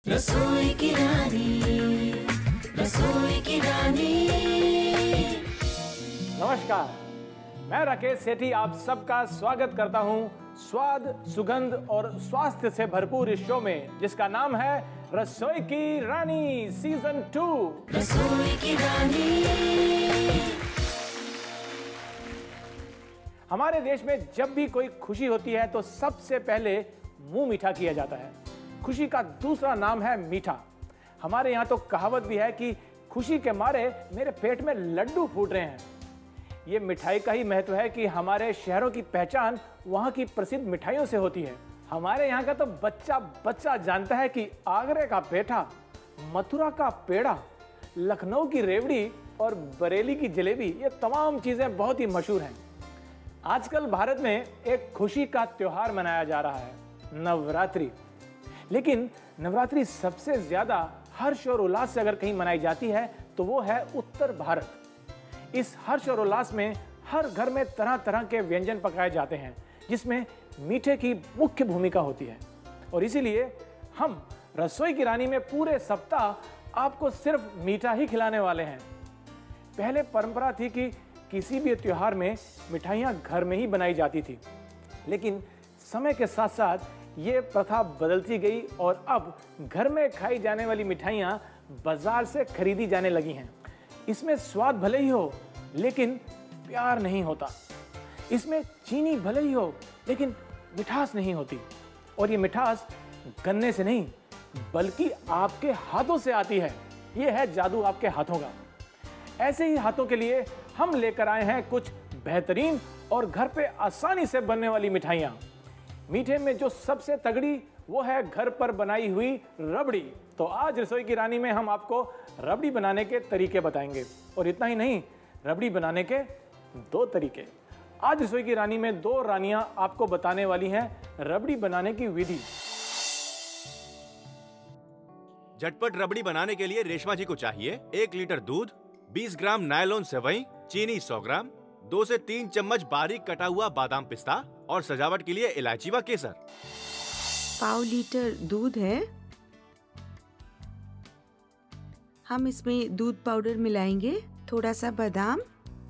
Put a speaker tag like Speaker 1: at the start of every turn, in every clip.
Speaker 1: रसोई की रानी, रसोई की रानी।
Speaker 2: नमस्कार, मैं राकेश सेठी आप सबका स्वागत करता हूं स्वाद, सुगंध और स्वास्थ्य से भरपूर इस शो में जिसका नाम है रसोई की रानी सीजन 2।
Speaker 1: रसोई की रानी।
Speaker 2: हमारे देश में जब भी कोई खुशी होती है तो सबसे पहले मुंह मीठा किया जाता है। खुशी का दूसरा नाम है मीठा। हमारे यहाँ तो कहावत भी है कि खुशी के मारे मेरे पेट में लड्डू फूट रहे हैं। ये मिठाई का ही महत्व है कि हमारे शहरों की पहचान वहाँ की प्रसिद्ध मिठाइयों से होती है। हमारे यहाँ का तो बच्चा बच्चा जानता है कि आगरे का पेठा, मथुरा का पेड़ा, लखनऊ की रेवड़ी और बरेली की जलेबी, ये तमाम चीज़ें बहुत ही मशहूर हैं। आजकल भारत में एक खुशी का त्योहार मनाया जा रहा है, नवरात्रि। लेकिन नवरात्रि सबसे ज्यादा हर्ष और उल्लास से अगर कहीं मनाई जाती है तो वो है उत्तर भारत। इस हर्ष और उल्लास में हर घर में तरह तरह के व्यंजन पकाए जाते हैं जिसमें मीठे की मुख्य भूमिका होती है। और इसीलिए हम रसोई की रानी में पूरे सप्ताह आपको सिर्फ मीठा ही खिलाने वाले हैं। पहले परंपरा थी कि किसी भी त्योहार में मिठाइयाँ घर में ही बनाई जाती थी, लेकिन समय के साथ साथ ये प्रथा बदलती गई और अब घर में खाई जाने वाली मिठाइयाँ बाजार से खरीदी जाने लगी हैं। इसमें स्वाद भले ही हो लेकिन प्यार नहीं होता। इसमें चीनी भले ही हो लेकिन मिठास नहीं होती। और ये मिठास गन्ने से नहीं बल्कि आपके हाथों से आती है। ये है जादू आपके हाथों का। ऐसे ही हाथों के लिए हम लेकर आए हैं कुछ बेहतरीन और घर पे आसानी से बनने वाली मिठाइयाँ। मीठे में जो सबसे तगड़ी वो है घर पर बनाई हुई रबड़ी। तो आज रसोई की रानी में हम आपको रबड़ी बनाने के तरीके बताएंगे। और इतना ही नहीं, रबड़ी बनाने के 2 तरीके। आज रसोई की रानी में 2 रानियां आपको बताने वाली हैं रबड़ी बनाने की विधि।
Speaker 3: झटपट रबड़ी बनाने के लिए रेशमा जी को चाहिए 1 लीटर दूध, 20 ग्राम नायलॉन सेवई, चीनी 100 ग्राम, 2 से 3 चम्मच बारीक कटा हुआ बादाम पिस्ता और सजावट के लिए इलायची व केसर।
Speaker 4: 1/2 लीटर दूध है। हम इसमें दूध पाउडर मिलाएंगे, थोड़ा सा बादाम,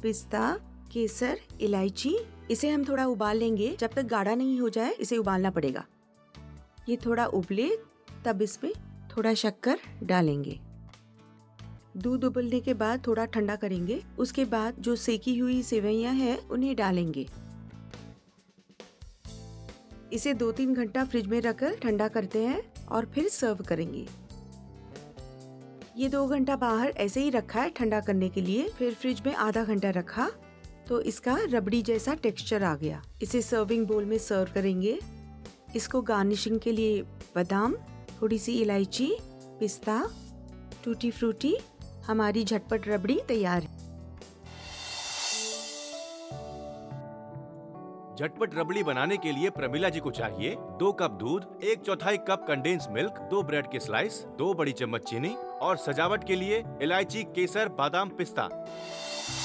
Speaker 4: पिस्ता, केसर, इलायची। इसे हम थोड़ा उबाल लेंगे। जब तक गाढ़ा नहीं हो जाए इसे उबालना पड़ेगा। ये थोड़ा उबले तब इसमें थोड़ा शक्कर डालेंगे। दूध उबलने के बाद थोड़ा ठंडा करेंगे। उसके बाद जो सेकी हुई सेवइयां हैं उन्हें डालेंगे। इसे 2-3 घंटा फ्रिज में रखकर ठंडा करते हैं और फिर सर्व करेंगे। ये 2 घंटा बाहर ऐसे ही रखा है ठंडा करने के लिए, फिर फ्रिज में आधा घंटा रखा तो इसका रबड़ी जैसा टेक्सचर आ गया। इसे सर्विंग बोल में सर्व करेंगे। इसको गार्निशिंग के लिए बादाम, थोड़ी सी इलायची, पिस्ता, टूटी फ्रूटी। हमारी झटपट रबड़ी तैयार है।
Speaker 3: झटपट रबड़ी बनाने के लिए प्रमिला जी को चाहिए 2 कप दूध, 1/4 कप कंडेंस मिल्क, 2 ब्रेड के स्लाइस, 2 बड़ी चम्मच चीनी और सजावट के लिए इलायची, केसर, बादाम, पिस्ता।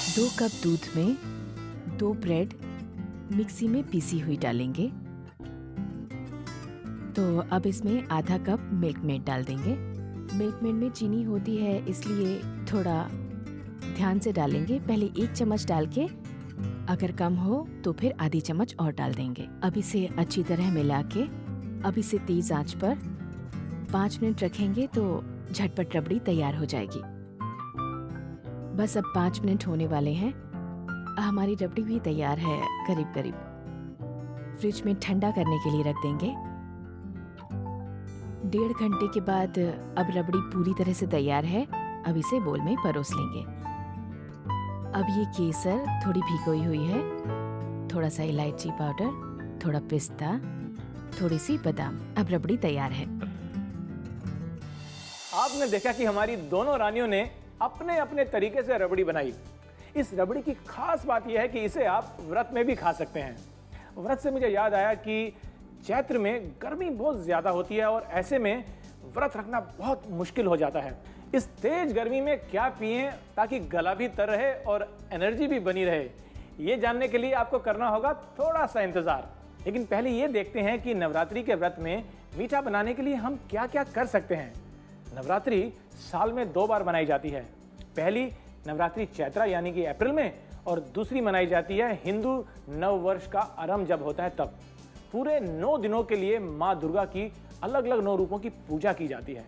Speaker 5: 2 कप दूध में 2 ब्रेड मिक्सी में पीसी हुई डालेंगे। तो अब इसमें आधा कप मिल्क मेड डाल देंगे। मिल्क मेड में चीनी होती है इसलिए थोड़ा ध्यान से डालेंगे। पहले 1 चम्मच डाल के अगर कम हो तो फिर आधी चम्मच और डाल देंगे। अब इसे अच्छी तरह मिला के अब इसे तेज आंच पर 5 मिनट रखेंगे तो झटपट रबड़ी तैयार हो जाएगी। बस अब 5 मिनट होने वाले हैं। हमारी रबड़ी भी तैयार है करीब करीब। फ्रिज में ठंडा करने के लिए रख देंगे। 1.5 घंटे के बाद अब रबड़ी पूरी तरह से तैयार है। अब इसे बोल में परोस लेंगे। अब ये केसर थोड़ी भिगोई हुई है, थोड़ा सा इलायची पाउडर, थोड़ा पिस्ता, थोड़ी सी बादाम। अब रबड़ी तैयार है।
Speaker 2: आपने देखा कि हमारी दोनों रानियों ने अपने अपने तरीके से रबड़ी बनाई। इस रबड़ी की खास बात यह है कि इसे आप व्रत में भी खा सकते हैं। व्रत से मुझे याद आया कि चैत्र में गर्मी बहुत ज्यादा होती है और ऐसे में व्रत रखना बहुत मुश्किल हो जाता है। इस तेज गर्मी में क्या पिएं ताकि गला भी तर रहे और एनर्जी भी बनी रहे, ये जानने के लिए आपको करना होगा थोड़ा सा इंतजार। लेकिन पहले ये देखते हैं कि नवरात्रि के व्रत में मीठा बनाने के लिए हम क्या क्या कर सकते हैं। नवरात्रि साल में 2 बार मनाई जाती है। पहली नवरात्रि चैत्रा यानी कि अप्रैल में, और दूसरी मनाई जाती है हिंदू नव वर्ष का आरंभ जब होता है तब। पूरे 9 दिनों के लिए माँ दुर्गा की अलग अलग 9 रूपों की पूजा की जाती है।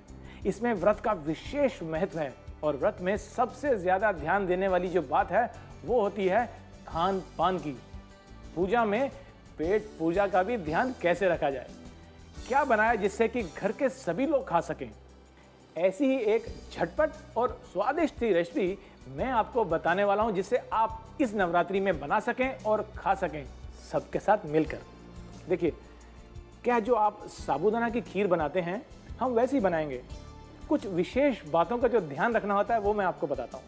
Speaker 2: इसमें व्रत का विशेष महत्व है और व्रत में सबसे ज्यादा ध्यान देने वाली जो बात है वो होती है खान पान की। पूजा में पेट पूजा का भी ध्यान कैसे रखा जाए, क्या बनाया जिससे कि घर के सभी लोग खा सकें। ऐसी ही एक झटपट और स्वादिष्ट सी रेसिपी मैं आपको बताने वाला हूं जिससे आप इस नवरात्रि में बना सकें और खा सकें सबके साथ मिलकर। देखिए, क्या जो आप साबूदाना की खीर बनाते हैं हम वैसे ही बनाएंगे। कुछ विशेष बातों का जो ध्यान रखना होता है वो मैं आपको बताता हूँ।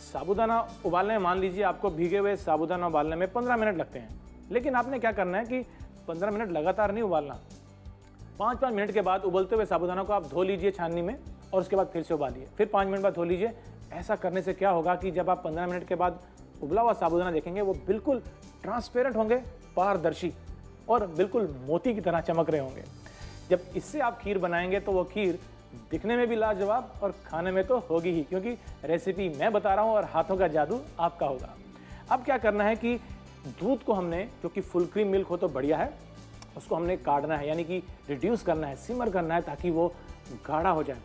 Speaker 2: साबूदाना उबालने में मान लीजिए आपको भीगे हुए साबूदाना उबालने में 15 मिनट लगते हैं, लेकिन आपने क्या करना है कि 15 मिनट लगातार नहीं उबालना। 5-5 मिनट के बाद उबलते हुए साबूदाना को आप धो लीजिए छाननी में और उसके बाद फिर से उबालिए, फिर 5 मिनट बाद धो लीजिए। ऐसा करने से क्या होगा कि जब आप 15 मिनट के बाद उबला हुआ साबूदाना देखेंगे वो बिल्कुल ट्रांसपेरेंट होंगे, पारदर्शी और बिल्कुल मोती की तरह चमक रहे होंगे। जब इससे आप खीर बनाएंगे तो वो खीर दिखने में भी लाजवाब और खाने में तो होगी ही, क्योंकि रेसिपी मैं बता रहा हूँ और हाथों का जादू आपका होगा। अब क्या करना है कि दूध को हमने, जो कि फुल क्रीम मिल्क हो तो बढ़िया है, उसको हमने काटना है यानी कि रिड्यूस करना है, सिमर करना है ताकि वो गाढ़ा हो जाए।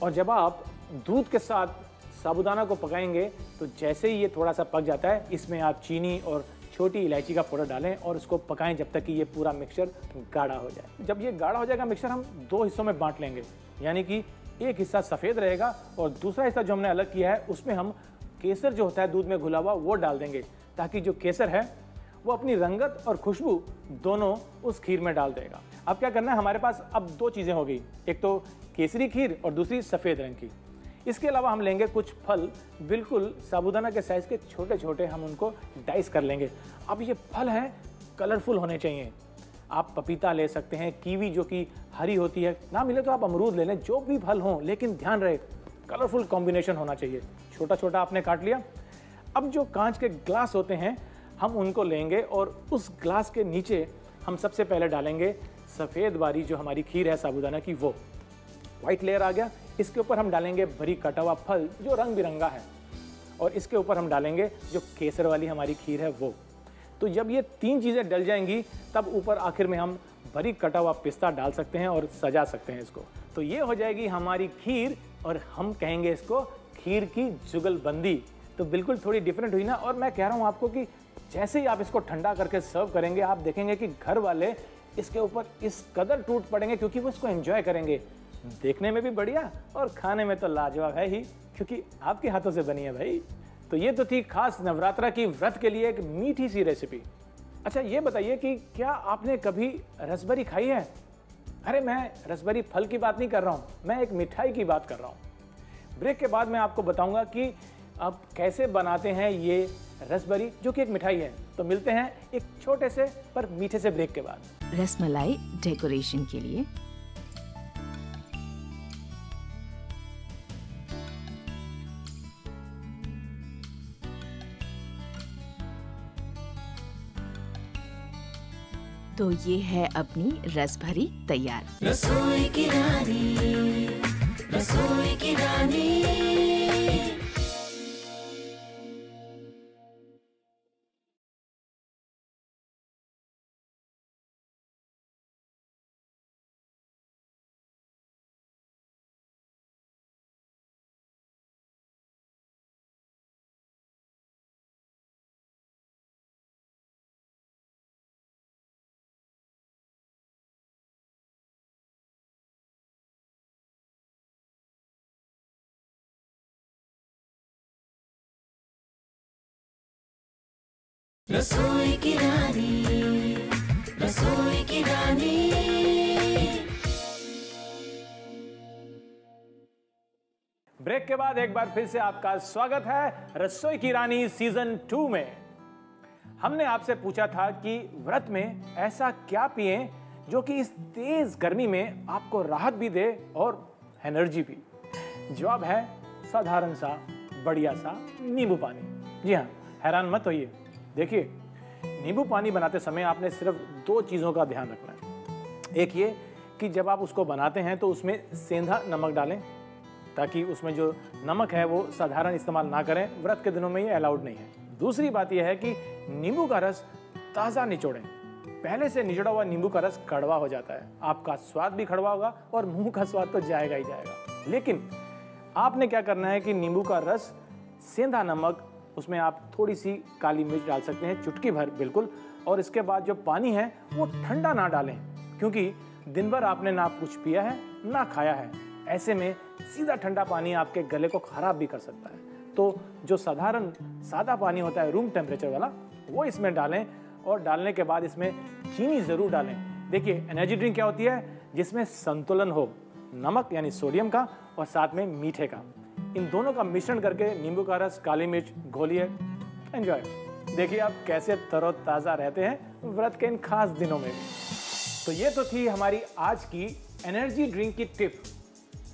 Speaker 2: और जब आप दूध के साथ साबूदाना को पकाएंगे तो जैसे ही ये थोड़ा सा पक जाता है इसमें आप चीनी और छोटी इलायची का पाउडर डालें और उसको पकाएं जब तक कि ये पूरा मिक्सचर गाढ़ा हो जाए। जब ये गाढ़ा हो जाएगा मिक्सचर हम 2 हिस्सों में बांट लेंगे, यानी कि एक हिस्सा सफ़ेद रहेगा और दूसरा हिस्सा जो हमने अलग किया है उसमें हम केसर जो होता है दूध में घुला हुआ वो डाल देंगे, ताकि जो केसर है वो अपनी रंगत और खुशबू दोनों उस खीर में डाल देगा। अब क्या करना है, हमारे पास अब 2 चीज़ें हो गई, एक तो केसरी खीर और दूसरी सफ़ेद रंग की। इसके अलावा हम लेंगे कुछ फल, बिल्कुल साबूदाना के साइज़ के छोटे छोटे, हम उनको डाइस कर लेंगे। अब ये फल हैं कलरफुल होने चाहिए। आप पपीता ले सकते हैं, कीवी जो कि हरी होती है, ना मिले तो आप अमरूद ले लें, जो भी फल हों, लेकिन ध्यान रहे कलरफुल कॉम्बिनेशन होना चाहिए। छोटा छोटा आपने काट लिया। अब जो कांच के ग्लास होते हैं हम उनको लेंगे और उस ग्लास के नीचे हम सबसे पहले डालेंगे सफ़ेद वाली जो हमारी खीर है साबूदाना की, वो वाइट लेयर आ गया। इसके ऊपर हम डालेंगे बारीक कटा हुआ फल जो रंग बिरंगा है, और इसके ऊपर हम डालेंगे जो केसर वाली हमारी खीर है वो। तो जब ये 3 चीज़ें डल जाएंगी तब ऊपर आखिर में हम बारीक कटा हुआ पिस्ता डाल सकते हैं और सजा सकते हैं इसको। तो ये हो जाएगी हमारी खीर और हम कहेंगे इसको खीर की जुगलबंदी। तो बिल्कुल थोड़ी डिफरेंट हुई ना। और मैं कह रहा हूँ आपको कि जैसे ही आप इसको ठंडा करके सर्व करेंगे आप देखेंगे कि घर वाले इसके ऊपर इस कदर टूट पड़ेंगे, क्योंकि वो इसको एंजॉय करेंगे। देखने में भी बढ़िया और खाने में तो लाजवाब है ही, क्योंकि आपके हाथों से बनी है भाई। तो ये तो थी खास नवरात्रा की व्रत के लिए एक मीठी सी रेसिपी। अच्छा, ये बताइए कि क्या आपने कभी रसबरी खाई है? अरे मैं रसबरी फल की बात नहीं कर रहा हूँ, मैं एक मिठाई की बात कर रहा हूँ। ब्रेक के बाद मैं आपको बताऊंगा कि आप कैसे बनाते हैं ये रसबरी, जो कि एक मिठाई है। तो मिलते हैं एक छोटे से पर मीठे से ब्रेक के बाद।
Speaker 5: रसमलाई डेकोरेशन के लिए तो ये है अपनी रसभरी तैयार।
Speaker 1: रसोई की रानी, रसोई की रानी। रसोई की रानी, रसोई की रानी।
Speaker 2: ब्रेक के बाद एक बार फिर से आपका स्वागत है रसोई की रानी सीजन 2 में। हमने आपसे पूछा था कि व्रत में ऐसा क्या पिएं जो कि इस तेज गर्मी में आपको राहत भी दे और एनर्जी भी। जवाब है साधारण सा बढ़िया सा नींबू पानी। जी हाँ, हैरान मत होइए। देखिए, नींबू पानी बनाते समय आपने सिर्फ 2 चीज़ों का ध्यान रखना है। एक ये कि जब आप उसको बनाते हैं तो उसमें सेंधा नमक डालें, ताकि उसमें जो नमक है वो साधारण इस्तेमाल ना करें, व्रत के दिनों में ये अलाउड नहीं है। दूसरी बात यह है कि नींबू का रस ताज़ा निचोड़ें। पहले से निचोड़ा हुआ नींबू का रस कड़वा हो जाता है, आपका स्वाद भी कड़वा होगा और मुंह का स्वाद तो जाएगा ही जाएगा। लेकिन आपने क्या करना है कि नींबू का रस, सेंधा नमक, उसमें आप थोड़ी सी काली मिर्च डाल सकते हैं, चुटकी भर बिल्कुल, और इसके बाद जो पानी है वो ठंडा ना डालें, क्योंकि दिन भर आपने ना कुछ पिया है ना खाया है। ऐसे में सीधा ठंडा पानी आपके गले को खराब भी कर सकता है। तो जो साधारण सादा पानी होता है रूम टेम्परेचर वाला, वो इसमें डालें, और डालने के बाद इसमें चीनी ज़रूर डालें। देखिए, एनर्जी ड्रिंक क्या होती है? जिसमें संतुलन हो, नमक यानी सोडियम का और साथ में मीठे का। इन दोनों का मिश्रण करके नींबू का रस, काली मिर्च घोलिए, एंजॉय। देखिए आप कैसे तरोताज़ा रहते हैं व्रत के इन खास दिनों में भी। तो ये तो थी हमारी आज की एनर्जी ड्रिंक की टिप।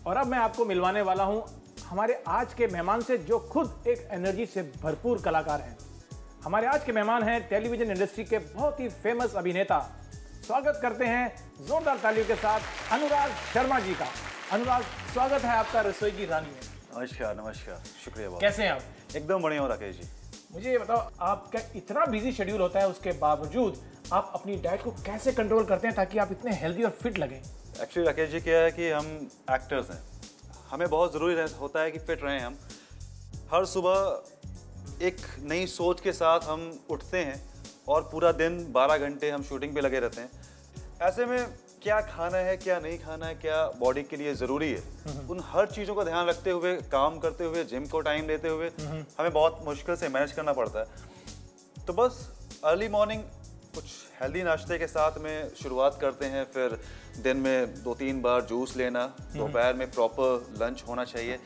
Speaker 2: और अब मैं आपको मिलवाने वाला हूँ हमारे आज के मेहमान से, जो खुद एक एनर्जी से भरपूर कलाकार हैं। हमारे आज के मेहमान हैं टेलीविजन इंडस्ट्री के बहुत ही फेमस अभिनेता। स्वागत करते हैं जोरदार तालियों के साथ अनुराग शर्मा जी का। अनुराग, स्वागत है आपका रसोई की रानी में।
Speaker 6: नमस्कार नमस्कार, शुक्रिया बहुत।
Speaker 2: कैसे हैं आप?
Speaker 6: एकदम बढ़िया हूँ राकेश जी।
Speaker 2: मुझे ये बताओ, आपका इतना बिजी शेड्यूल होता है, उसके बावजूद आप अपनी डाइट को कैसे कंट्रोल करते हैं ताकि आप इतने हेल्दी और फिट लगें?
Speaker 6: एक्चुअली राकेश जी क्या है कि हम एक्टर्स हैं, हमें बहुत ज़रूरी होता है कि फिट रहें। हम हर सुबह एक नई सोच के साथ हम उठते हैं और पूरा दिन 12 घंटे हम शूटिंग पे लगे रहते हैं। ऐसे में क्या खाना है, क्या नहीं खाना है, क्या बॉडी के लिए ज़रूरी है, उन हर चीज़ों का ध्यान रखते हुए, काम करते हुए, जिम को टाइम देते हुए हमें बहुत मुश्किल से मैनेज करना पड़ता है। तो बस अर्ली मॉर्निंग कुछ हेल्दी नाश्ते के साथ में शुरुआत करते हैं, फिर दिन में 2-3 बार जूस लेना, दोपहर में प्रॉपर लंच होना चाहिए,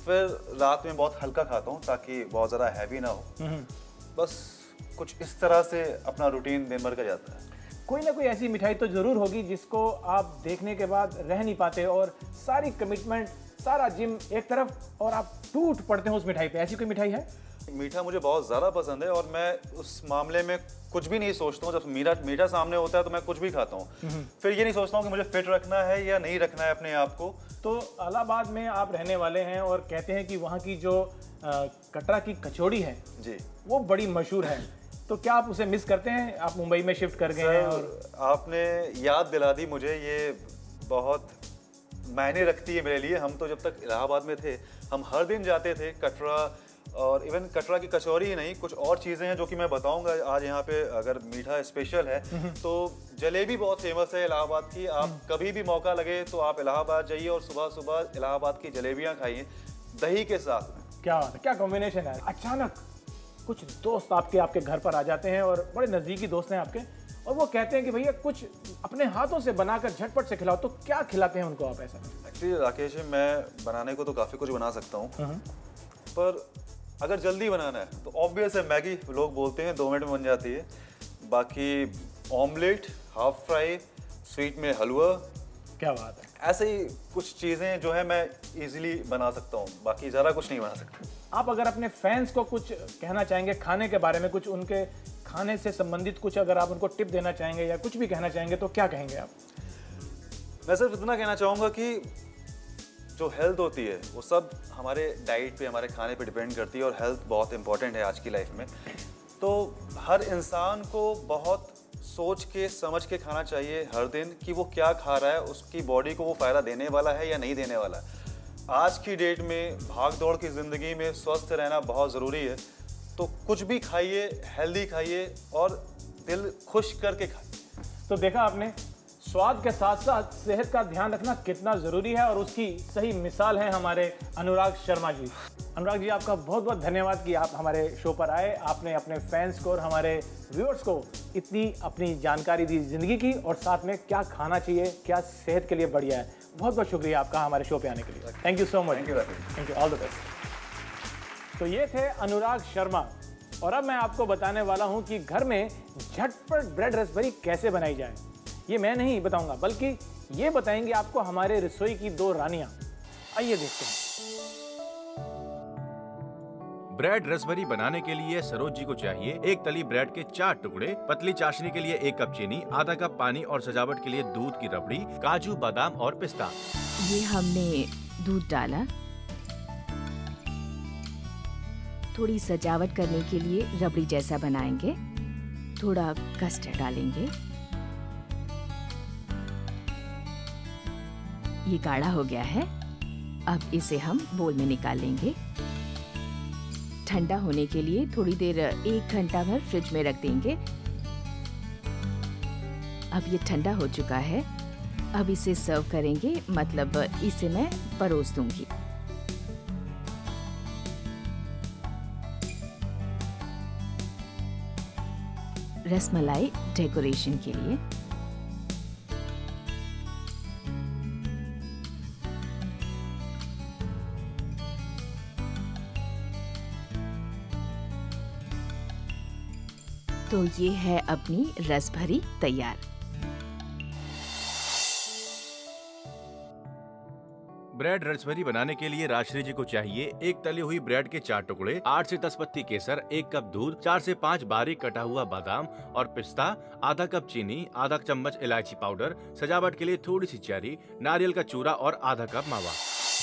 Speaker 6: फिर रात में बहुत हल्का खाता हूँ ताकि बहुत ज़्यादा हैवी ना हो। बस कुछ इस तरह से अपना रूटीन दिन भर का जाता है।
Speaker 2: कोई ना कोई ऐसी मिठाई तो ज़रूर होगी जिसको आप देखने के बाद रह नहीं पाते, और सारी कमिटमेंट, सारा जिम एक तरफ, और आप टूट पड़ते हैं उस मिठाई पे। ऐसी कोई मिठाई है?
Speaker 6: मीठा मुझे बहुत ज़्यादा पसंद है और मैं उस मामले में कुछ भी नहीं सोचता हूँ। जब मीठा सामने होता है तो मैं कुछ भी खाता हूँ। फिर ये नहीं सोचता हूँ कि मुझे फिट रखना है या नहीं रखना है अपने आप को।
Speaker 2: तो इलाहाबाद में आप रहने वाले हैं और कहते हैं कि वहाँ की जो कटरा की कचौड़ी है
Speaker 6: जी,
Speaker 2: वो बड़ी मशहूर है, तो क्या आप उसे मिस करते हैं? आप मुंबई में शिफ्ट कर गए हैं और
Speaker 6: आपने याद दिला दी मुझे, ये बहुत मायने रखती है मेरे लिए। हम तो जब तक इलाहाबाद में थे, हम हर दिन जाते थे कटरा, और इवन कटरा की कचौरी ही नहीं, कुछ और चीज़ें हैं जो कि मैं बताऊंगा आज यहाँ पे। अगर मीठा स्पेशल है तो जलेबी बहुत फेमस है इलाहाबाद की। आप कभी भी मौका लगे तो आप इलाहाबाद जाइए और सुबह सुबह इलाहाबाद की जलेबियाँ खाइए दही के साथ में।
Speaker 2: क्या कॉम्बिनेशन है। अचानक कुछ दोस्त आपके घर पर आ जाते हैं, और बड़े नज़दीकी दोस्त हैं आपके, और वो कहते हैं कि भैया कुछ अपने हाथों से बनाकर झटपट से खिलाओ, तो क्या खिलाते हैं उनको आप? ऐसा
Speaker 6: एक्चुअली राकेश, मैं बनाने को तो काफ़ी कुछ बना सकता हूँ, पर अगर जल्दी बनाना है तो ऑब्वियस है मैगी। लोग बोलते हैं 2 मिनट में बन जाती है। बाकी ऑमलेट, हाफ फ्राई, स्वीट में हलवा,
Speaker 2: क्या बात है।
Speaker 6: ऐसे ही कुछ चीज़ें जो है मैं इजीली बना सकता हूँ, बाकी ज़्यादा कुछ नहीं बना सकता।
Speaker 2: आप अगर अपने फैंस को कुछ कहना चाहेंगे खाने के बारे में, कुछ उनके खाने से संबंधित कुछ अगर आप उनको टिप देना चाहेंगे या कुछ भी कहना चाहेंगे, तो क्या कहेंगे आप?
Speaker 6: मैं सिर्फ इतना कहना चाहूँगा कि जो हेल्थ होती है वो सब हमारे डाइट पे, हमारे खाने पे डिपेंड करती है, और हेल्थ बहुत इंपॉर्टेंट है आज की लाइफ में। तो हर इंसान को बहुत सोच के समझ के खाना चाहिए हर दिन कि वो क्या खा रहा है, उसकी बॉडी को वो फ़ायदा देने वाला है या नहीं देने वाला है। आज की डेट में भाग दौड़ की ज़िंदगी में स्वस्थ रहना बहुत ज़रूरी है। तो कुछ भी खाइए, हेल्दी खाइए और दिल खुश करके खाइए।
Speaker 2: तो देखा आपने, स्वाद के साथ साथ सेहत का ध्यान रखना कितना ज़रूरी है, और उसकी सही मिसाल है हमारे अनुराग शर्मा जी। अनुराग जी, आपका बहुत बहुत धन्यवाद कि आप हमारे शो पर आए। आपने अपने फैंस को और हमारे व्यूअर्स को इतनी अपनी जानकारी दी ज़िंदगी की, और साथ में क्या खाना चाहिए, क्या सेहत के लिए बढ़िया है। बहुत बहुत शुक्रिया आपका हमारे शो पे आने के लिए। Thank you so much. Thank you, all the best. तो ये थे अनुराग शर्मा, और अब मैं आपको बताने वाला हूँ कि घर में झटपट ब्रेड रसबेरी कैसे बनाई जाए। ये मैं नहीं बताऊंगा, बल्कि ये बताएंगे आपको हमारे रसोई की 2 रानियां। आइए देखते हैं।
Speaker 3: ब्रेड रसभरी बनाने के लिए सरोज जी को चाहिए एक तली ब्रेड के 4 टुकड़े, पतली चाशनी के लिए 1 कप चीनी, आधा कप पानी और सजावट के लिए दूध की रबड़ी, काजू, बादाम और पिस्ता।
Speaker 5: ये हमने दूध डाला। थोड़ी सजावट करने के लिए रबड़ी जैसा बनाएंगे। थोड़ा कस्टर्ड डालेंगे। ये गाढ़ा हो गया है। अब इसे हम बोल में निकाल लेंगे। ठंडा होने के लिए थोड़ी देर 1 घंटा भर फ्रिज में रख देंगे। अब ये ठंडा हो चुका है। अब इसे सर्व करेंगे, मतलब इसे मैं परोस दूंगी। रसमलाई डेकोरेशन के लिए। तो ये है अपनी रसभरी तैयार।
Speaker 3: ब्रेड रसभरी बनाने के लिए राजश्री जी को चाहिए एक तली हुई ब्रेड के 4 टुकड़े, 8 से 10 पत्ती केसर, 1 कप दूध, 4 से 5 बारीक कटा हुआ बादाम और पिस्ता, आधा कप चीनी, आधा चम्मच इलायची पाउडर, सजावट के लिए थोड़ी सी चेरी, नारियल का चूरा और आधा कप मावा।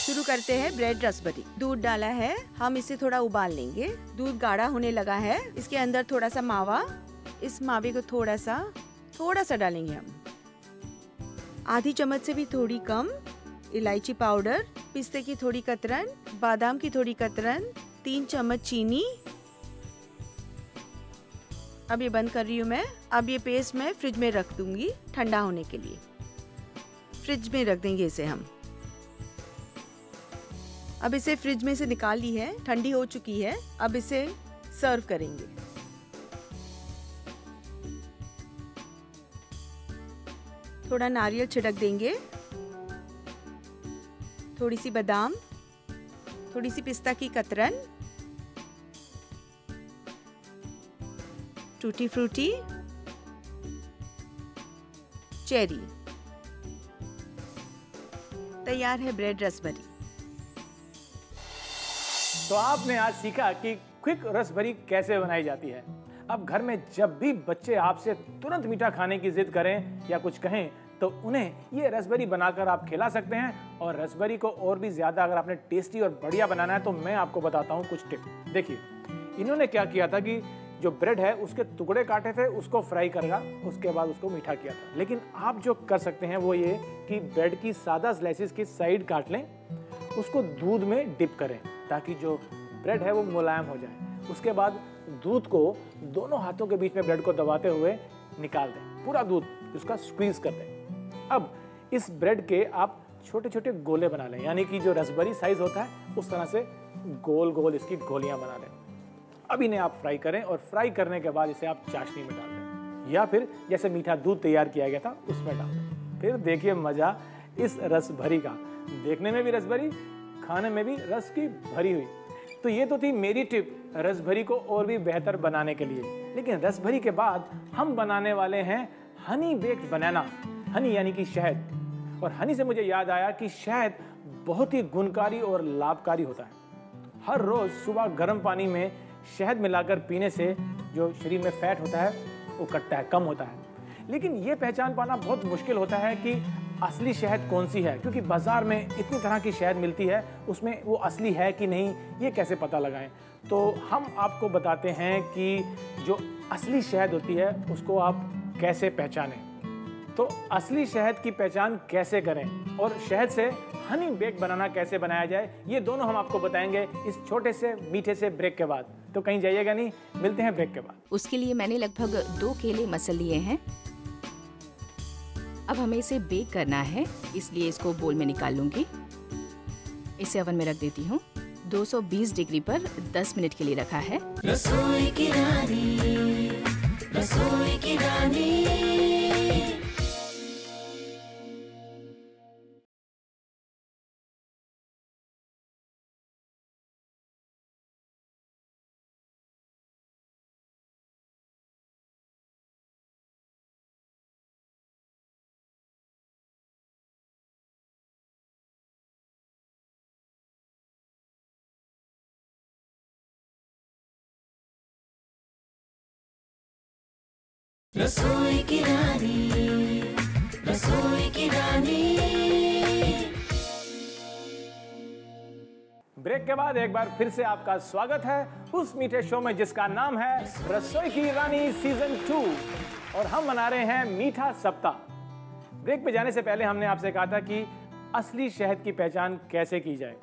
Speaker 4: शुरू करते हैं ब्रेड रसभरी। दूध डाला है, हम इसे थोड़ा उबाल लेंगे। दूध गाढ़ा होने लगा है, इसके अंदर थोड़ा सा मावा, इस मावे को थोड़ा सा डालेंगे हम। आधी चम्मच से भी थोड़ी कम इलायची पाउडर, पिस्ते की थोड़ी कतरन, बादाम की थोड़ी कतरन, 3 चम्मच चीनी। अब ये बंद कर रही हूँ मैं। अब ये पेस्ट मैं फ्रिज में रख दूंगी ठंडा होने के लिए। फ्रिज में रख देंगे इसे हम। अब इसे फ्रिज में से निकाल ली है, ठंडी हो चुकी है। अब इसे सर्व करेंगे। थोड़ा नारियल छिड़क देंगे, थोड़ी सी बादाम, थोड़ी सी पिस्ता की कतरन, टूटी फ्रूटी, चेरी। तैयार है ब्रेड रसभरी।
Speaker 2: तो आपने आज सीखा कि क्विक रसभरी कैसे बनाई जाती है। अब घर में जब भी बच्चे आपसे तुरंत मीठा खाने की जिद करें या कुछ कहें तो उन्हें ये रसभरी बनाकर आप खिला सकते हैं। और रसभरी को और भी ज़्यादा अगर आपने टेस्टी और बढ़िया बनाना है तो मैं आपको बताता हूँ कुछ टिप। देखिए, इन्होंने क्या किया था कि जो ब्रेड है उसके टुकड़े काटे थे, उसको फ्राई करा, उसके बाद उसको मीठा किया था। लेकिन आप जो कर सकते हैं वो ये कि ब्रेड की सादा स्लाइसिस की साइड काट लें, उसको दूध में डिप करें ताकि जो ब्रेड है वो मुलायम हो जाए। उसके बाद दूध को दोनों हाथों के बीच में ब्रेड को दबाते हुए निकाल दें, पूरा दूध उसका स्क्वीज कर दें। अब इस ब्रेड के आप छोटे छोटे गोले बना लें, यानी कि जो रसभरी साइज होता है उस तरह से गोल गोल इसकी गोलियां बना लें। अब इन्हें आप फ्राई करें और फ्राई करने के बाद इसे आप चाशनी में डाल दें या फिर जैसे मीठा दूध तैयार किया गया था उसमें डाल दें। फिर देखिए मजा इस रसभरी का, देखने में भी रसभरी, खाने में भी रस की भरी हुई। तो ये तो थी मेरी टिप रसभरी को और भी बेहतर बनाने के लिए। लेकिन रसभरी के बाद हम बनाने वाले हैं हनी बेक्ड बनाना। हनी यानी कि शहद। और हनी से मुझे याद आया कि शहद बहुत ही गुणकारी और लाभकारी होता है। हर रोज सुबह गर्म पानी में शहद मिलाकर पीने से जो शरीर में फैट होता है वो कटता है, कम होता है। लेकिन ये पहचान पाना बहुत मुश्किल होता है कि असली शहद कौन सी है, क्योंकि बाजार में इतनी तरह की शहद मिलती है, उसमें वो असली है कि नहीं ये कैसे पता लगाएं। तो हम आपको बताते हैं कि जो असली शहद होती है उसको आप कैसे पहचानें। तो असली शहद की पहचान कैसे करें और शहद से हनी बेक बनाना कैसे बनाया जाए, ये दोनों हम आपको बताएंगे इस छोटे से मीठे से ब्रेक के बाद। तो कहीं जाइएगा नहीं, मिलते हैं ब्रेक के बाद।
Speaker 5: उसके लिए मैंने लगभग 2 केले मसल लिए हैं। अब हमें इसे बेक करना है, इसलिए इसको बोल में निकाल लूंगी। इसे ओवन में रख देती हूँ। 220 डिग्री पर 10 मिनट के लिए रखा है।
Speaker 1: रसोई की रानी, रसोई की रानी। रसोई की रानी, रसोई की रानी।
Speaker 2: ब्रेक के बाद एक बार फिर से आपका स्वागत है उस मीठे शो में जिसका नाम है रसोई की रानी सीजन 2 और हम मना रहे हैं मीठा सप्ताह। ब्रेक पे जाने से पहले हमने आपसे कहा था कि असली शहद की पहचान कैसे की जाए।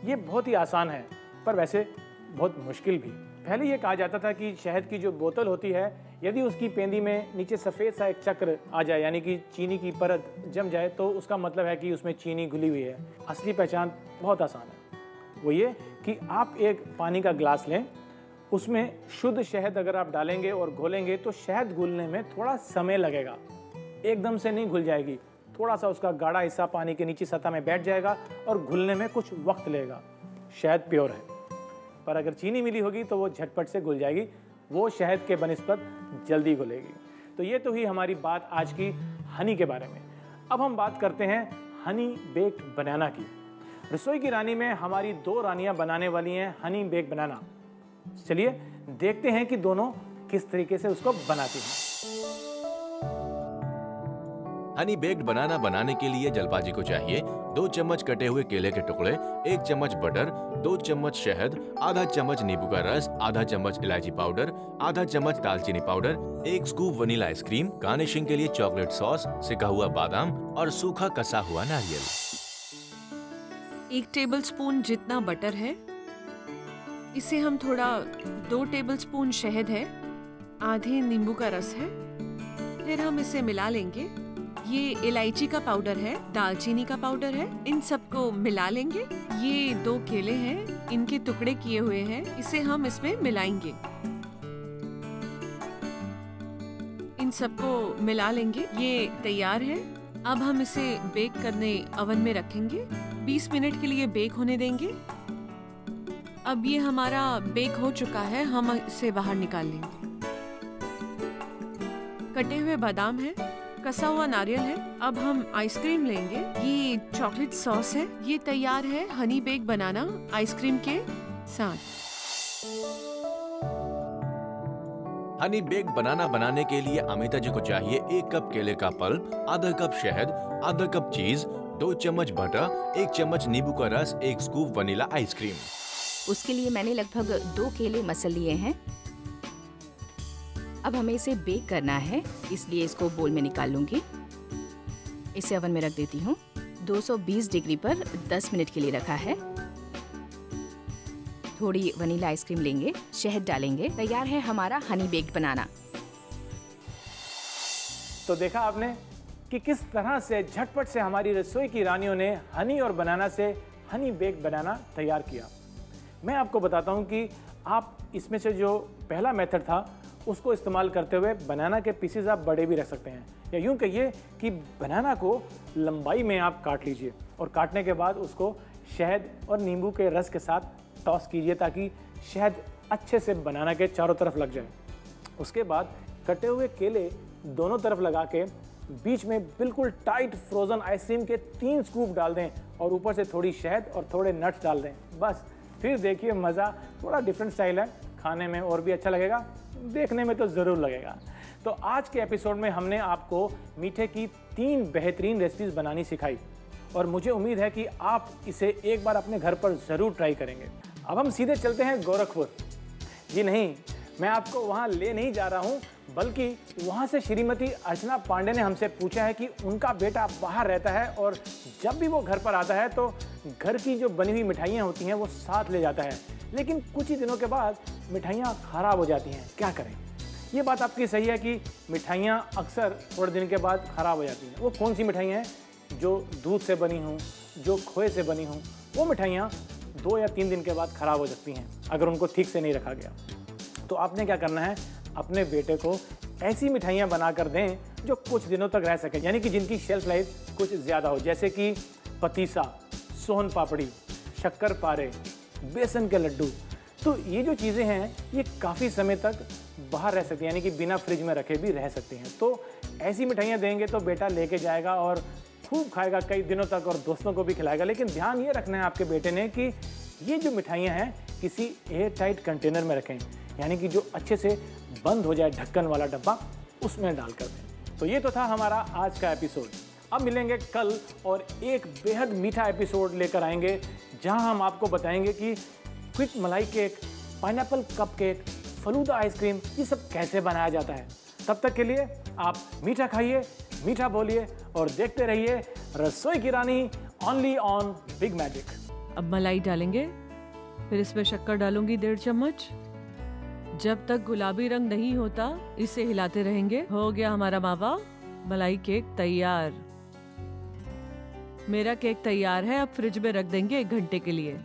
Speaker 2: ये बहुत ही आसान है पर वैसे बहुत मुश्किल भी। पहले ये कहा जाता था कि शहद की जो बोतल होती है यदि उसकी पेंदी में नीचे सफ़ेद सा एक चक्र आ जाए यानी कि चीनी की परत जम जाए तो उसका मतलब है कि उसमें चीनी घुली हुई है। असली पहचान बहुत आसान है, वो ये कि आप एक पानी का ग्लास लें, उसमें शुद्ध शहद अगर आप डालेंगे और घोलेंगे तो शहद घुलने में थोड़ा समय लगेगा, एकदम से नहीं घुल जाएगी। थोड़ा सा उसका गाढ़ा हिस्सा पानी के नीचे सतह में बैठ जाएगा और घुलने में कुछ वक्त लगेगा। शहद प्योर है, पर अगर चीनी मिली होगी तो वो झटपट से घुल जाएगी, वो शहद के बनिस्बत जल्दी घुलेगी। तो ये तो ही हमारी बात आज की हनी के बारे में। अब हम बात करते हैं हनी बेक्ड बनाना की। रसोई की रानी में हमारी 2 रानियां बनाने वाली हैं हनी बेक्ड बनाना। चलिए देखते हैं कि दोनों किस तरीके से उसको बनाती हैं।
Speaker 3: हनी बेक्ड बनाना बनाने के लिए जलपाजी को चाहिए 2 चम्मच कटे हुए केले के टुकड़े, 1 चम्मच बटर, 2 चम्मच शहद, आधा चम्मच नींबू का रस, आधा चम्मच इलायची पाउडर, आधा चम्मच दालचीनी powder, 1 scoop vanilla ice cream, garnishing के लिए चॉकलेट सॉस, सिका हुआ बादाम और सूखा कसा हुआ नारियल।
Speaker 7: 1 टेबलस्पून जितना बटर है, इसे हम थोड़ा 2 टेबलस्पून शहद है, आधे नींबू का रस है, फिर हम इसे मिला लेंगे। ये इलायची का पाउडर है, दालचीनी का पाउडर है, इन सबको मिला लेंगे। ये 2 केले हैं, इनके टुकड़े किए हुए हैं, इसे हम इसमें मिलाएंगे। इन सबको मिला लेंगे, ये तैयार है। अब हम इसे बेक करने ओवन में रखेंगे, 20 मिनट के लिए बेक होने देंगे। अब ये हमारा बेक हो चुका है, हम इसे बाहर निकाल लेंगे। कटे हुए बादाम है, कसा हुआ नारियल है। अब हम आइसक्रीम लेंगे, ये चॉकलेट सॉस है, ये तैयार है हनी बेक बनाना आइसक्रीम के साथ।
Speaker 3: हनी बेक्ड बनाना बनाने के लिए अमिता जी को चाहिए 1 कप केले का पल्प, आधा कप शहद, आधा कप चीज, 2 चम्मच बटर, 1 चम्मच नींबू का रस, 1 स्कूप वनीला आइसक्रीम।
Speaker 5: उसके लिए मैंने लगभग 2 केले मसल लिए हैं। अब हमें इसे बेक करना है, इसलिए इसको बोल में निकाल लूंगी। इसे ओवन में रख देती हूँ। 220 डिग्री पर 10 मिनट के लिए रखा है। थोड़ी वनीला आइसक्रीम लेंगे, शहद डालेंगे, तैयार है हमारा हनी बेक्ड बनाना।
Speaker 2: तो देखा आपने कि किस तरह से झटपट से हमारी रसोई की रानियों ने हनी और बनाना से हनी बेक्ड बनाना तैयार किया। मैं आपको बताता हूँ कि आप इसमें से जो पहला मेथड था उसको इस्तेमाल करते हुए बनाना के पीसेस आप बड़े भी रख सकते हैं, या यूं कहिए कि बनाना को लंबाई में आप काट लीजिए और काटने के बाद उसको शहद और नींबू के रस के साथ टॉस कीजिए ताकि शहद अच्छे से बनाना के चारों तरफ लग जाए। उसके बाद कटे हुए केले दोनों तरफ लगा के बीच में बिल्कुल टाइट फ्रोज़न आइसक्रीम के 3 स्कूप डाल दें और ऊपर से थोड़ी शहद और थोड़े नट्स डाल दें। बस फिर देखिए मज़ा। थोड़ा डिफरेंट स्टाइल है, खाने में और भी अच्छा लगेगा, देखने में तो ज़रूर लगेगा। तो आज के एपिसोड में हमने आपको मीठे की 3 बेहतरीन रेसिपीज़ बनानी सिखाई और मुझे उम्मीद है कि आप इसे एक बार अपने घर पर ज़रूर ट्राई करेंगे। अब हम सीधे चलते हैं गोरखपुर। जी नहीं, मैं आपको वहाँ ले नहीं जा रहा हूँ, बल्कि वहाँ से श्रीमती अर्चना पांडे ने हमसे पूछा है कि उनका बेटा बाहर रहता है और जब भी वो घर पर आता है तो घर की जो बनी हुई मिठाइयाँ होती हैं वो साथ ले जाता है, लेकिन कुछ ही दिनों के बाद मिठाइयाँ ख़राब हो जाती हैं। क्या करें? ये बात आपकी सही है कि मिठाइयाँ अक्सर थोड़े दिन के बाद ख़राब हो जाती हैं। वो कौन सी मिठाइयाँ हैं? जो दूध से बनी हों, जो खोए से बनी हों, वो मिठाइयाँ 2 या 3 दिन के बाद ख़राब हो सकती हैं अगर उनको ठीक से नहीं रखा गया। तो आपने क्या करना है, अपने बेटे को ऐसी मिठाइयाँ बना कर दें जो कुछ दिनों तक रह सकें, यानी कि जिनकी शेल्फ लाइफ कुछ ज़्यादा हो, जैसे कि पतीसा, सोन पापड़ी, शक्कर पारे, बेसन के लड्डू। तो ये जो चीज़ें हैं ये काफ़ी समय तक बाहर रह सकती हैं, यानी कि बिना फ्रिज में रखे भी रह सकती हैं। तो ऐसी मिठाइयाँ देंगे तो बेटा लेके जाएगा और खूब खाएगा कई दिनों तक और दोस्तों को भी खिलाएगा। लेकिन ध्यान ये रखना है आपके बेटे ने कि ये जो मिठाइयाँ हैं किसी एयर टाइट कंटेनर में रखें, यानी कि जो अच्छे से बंद हो जाए, ढक्कन वाला डब्बा, उसमें डालकर दें। तो ये तो था हमारा आज का एपिसोड। अब मिलेंगे कल और एक बेहद मीठा एपिसोड लेकर आएंगे, जहां हम आपको बताएंगे कि क्विक मलाई cake, pineapple cup cake, falooda ice cream, ये सब कैसे बनाया जाता है। तब तक के लिए आप मीठा खाइए, मीठा बोलिए और देखते रहिए रसोई की रानी, ओनली ऑन बिग मैजिक।
Speaker 7: अब मलाई डालेंगे, फिर इसमें शक्कर डालूंगी 1.5 चम्मच। जब तक गुलाबी रंग नहीं होता इसे हिलाते रहेंगे। हो गया हमारा मावा मलाई केक तैयार। मेरा केक तैयार है, अब फ्रिज में रख देंगे 1 घंटे के लिए।